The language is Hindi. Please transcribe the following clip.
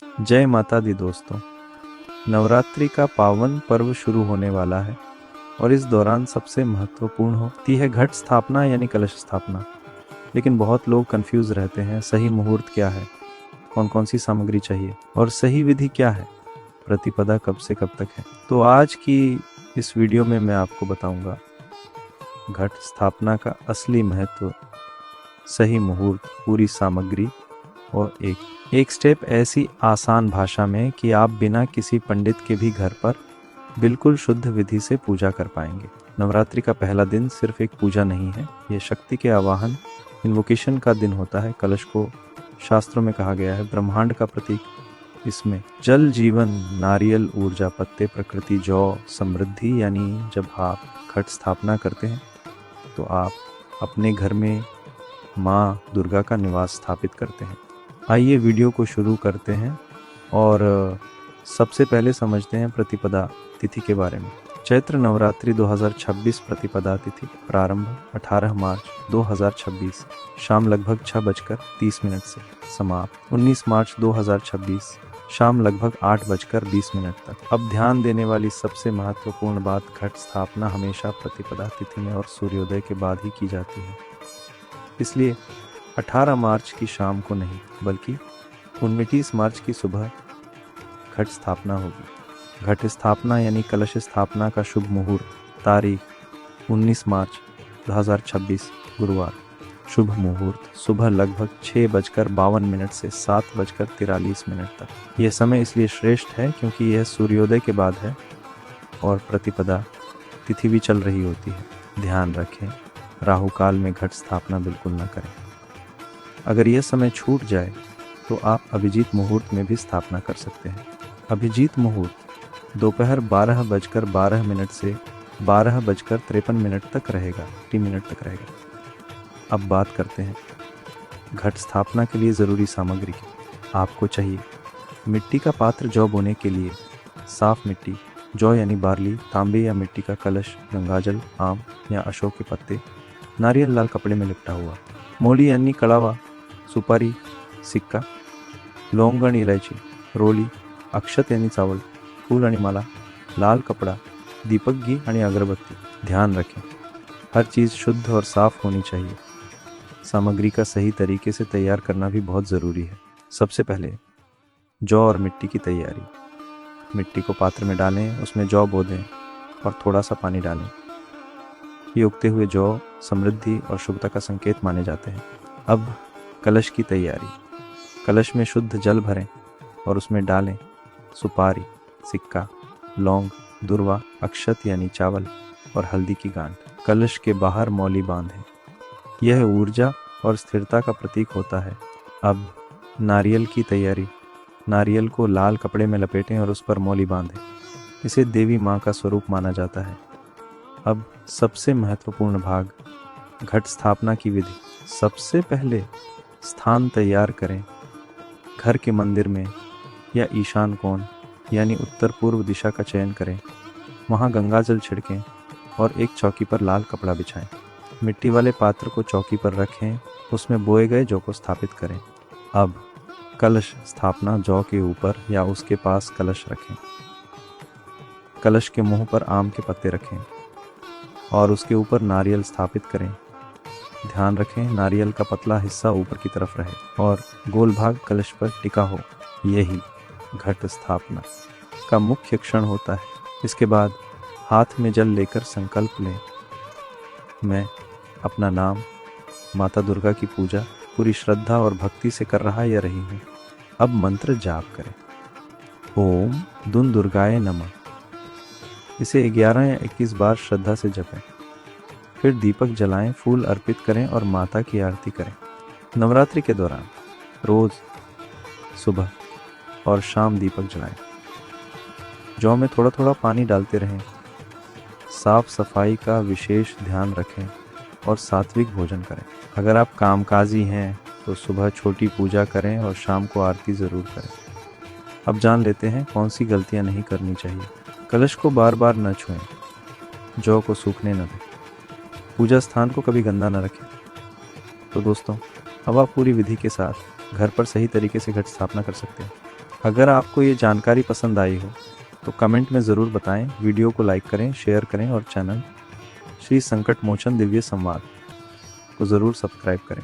जय माता दी दोस्तों। नवरात्रि का पावन पर्व शुरू होने वाला है और इस दौरान सबसे महत्वपूर्ण होती है घट स्थापना यानी कलश स्थापना। लेकिन बहुत लोग कंफ्यूज रहते हैं, सही मुहूर्त क्या है, कौन कौन सी सामग्री चाहिए और सही विधि क्या है, प्रतिपदा कब से कब तक है। तो आज की इस वीडियो में मैं आपको बताऊंगा घट स्थापना का असली महत्व, सही मुहूर्त, पूरी सामग्री और एक स्टेप ऐसी आसान भाषा में कि आप बिना किसी पंडित के भी घर पर बिल्कुल शुद्ध विधि से पूजा कर पाएंगे। नवरात्रि का पहला दिन सिर्फ एक पूजा नहीं है, ये शक्ति के आवाहन, इन्वोकेशन का दिन होता है। कलश को शास्त्रों में कहा गया है ब्रह्मांड का प्रतीक। इसमें जल जीवन, नारियल ऊर्जा, पत्ते प्रकृति, जौ समृद्धि। यानी जब आप घट स्थापना करते हैं तो आप अपने घर में माँ दुर्गा का निवास स्थापित करते हैं। आइए वीडियो को शुरू करते हैं और सबसे पहले समझते हैं प्रतिपदा तिथि के बारे में। चैत्र नवरात्रि 2026 प्रतिपदा तिथि प्रारंभ 18 मार्च 2026 शाम लगभग 6:30 से समाप्त 19 मार्च 2026 शाम लगभग 8:20 तक। अब ध्यान देने वाली सबसे महत्वपूर्ण बात, घट स्थापना हमेशा प्रतिपदा तिथि में और सूर्योदय के बाद ही की जाती है। इसलिए 18 मार्च की शाम को नहीं बल्कि 29 मार्च की सुबह घट स्थापना होगी। घट स्थापना यानी कलश स्थापना का शुभ मुहूर्त, तारीख 19 मार्च 2026 गुरुवार। शुभ मुहूर्त सुबह लगभग 6:52 से 7:43 तक। यह समय इसलिए श्रेष्ठ है क्योंकि यह सूर्योदय के बाद है और प्रतिपदा तिथि भी चल रही होती है। ध्यान रखें, राहु काल में घट स्थापना बिल्कुल न करें। अगर यह समय छूट जाए तो आप अभिजीत मुहूर्त में भी स्थापना कर सकते हैं। अभिजीत मुहूर्त दोपहर 12:12 से 12:53 तक रहेगा, 30 मिनट तक रहेगा। अब बात करते हैं घट स्थापना के लिए ज़रूरी सामग्री की। आपको चाहिए मिट्टी का पात्र जौ बोने के लिए, साफ मिट्टी, जौ यानी बार्ली, तांबे या मिट्टी का कलश, गंगाजल, आम या अशोक के पत्ते, नारियल लाल कपड़े में लिपटा हुआ, मोली यानी कड़ावा, सुपारी, सिक्का, लौंग आणि इलायची, रोली, अक्षत यानी चावल, फूल आणि माला, लाल कपड़ा, दीपक घी आणि अगरबत्ती। ध्यान रखें, हर चीज़ शुद्ध और साफ होनी चाहिए। सामग्री का सही तरीके से तैयार करना भी बहुत ज़रूरी है। सबसे पहले जौ और मिट्टी की तैयारी। मिट्टी को पात्र में डालें, उसमें जौ बो दें और थोड़ा सा पानी डालें। ये उगते हुए जौ समृद्धि और शुभता का संकेत माने जाते हैं। अब कलश की तैयारी। कलश में शुद्ध जल भरें और उसमें डालें सुपारी, सिक्का, लौंग, दुर्वा, अक्षत यानी चावल और हल्दी की गांठ। कलश के बाहर मौली बांधें, यह ऊर्जा और स्थिरता का प्रतीक होता है। अब नारियल की तैयारी। नारियल को लाल कपड़े में लपेटें और उस पर मौली बांधें। इसे देवी माँ का स्वरूप माना जाता है। अब सबसे महत्वपूर्ण भाग, घट स्थापना की विधि। सबसे पहले स्थान तैयार करें। घर के मंदिर में या ईशान कोण यानी उत्तर पूर्व दिशा का चयन करें। वहाँ गंगाजल छिड़कें और एक चौकी पर लाल कपड़ा बिछाएं। मिट्टी वाले पात्र को चौकी पर रखें, उसमें बोए गए जौ को स्थापित करें। अब कलश स्थापना। जौ के ऊपर या उसके पास कलश रखें। कलश के मुंह पर आम के पत्ते रखें और उसके ऊपर नारियल स्थापित करें। ध्यान रखें, नारियल का पतला हिस्सा ऊपर की तरफ रहे और गोल भाग कलश पर टिका हो। यही घट स्थापना का मुख्य क्षण होता है। इसके बाद हाथ में जल लेकर संकल्प लें, मैं अपना नाम, माता दुर्गा की पूजा पूरी श्रद्धा और भक्ति से कर रहा या रही हूँ। अब मंत्र जाप करें, ओम दुन दुर्गाय नमः। इसे 11 या 21 बार श्रद्धा से जपें। फिर दीपक जलाएं, फूल अर्पित करें और माता की आरती करें। नवरात्रि के दौरान रोज सुबह और शाम दीपक जलाएं। जौ में थोड़ा थोड़ा पानी डालते रहें। साफ सफाई का विशेष ध्यान रखें और सात्विक भोजन करें। अगर आप कामकाजी हैं तो सुबह छोटी पूजा करें और शाम को आरती ज़रूर करें। अब जान लेते हैं कौन सी गलतियां नहीं करनी चाहिए। कलश को बार बार न छुएं, जौ को सूखने न दें, पूजा स्थान को कभी गंदा न रखें। तो दोस्तों, अब आप पूरी विधि के साथ घर पर सही तरीके से घट स्थापना कर सकते हैं। अगर आपको ये जानकारी पसंद आई हो तो कमेंट में ज़रूर बताएं, वीडियो को लाइक करें, शेयर करें और चैनल श्री संकट मोचन दिव्य संवाद को ज़रूर सब्सक्राइब करें।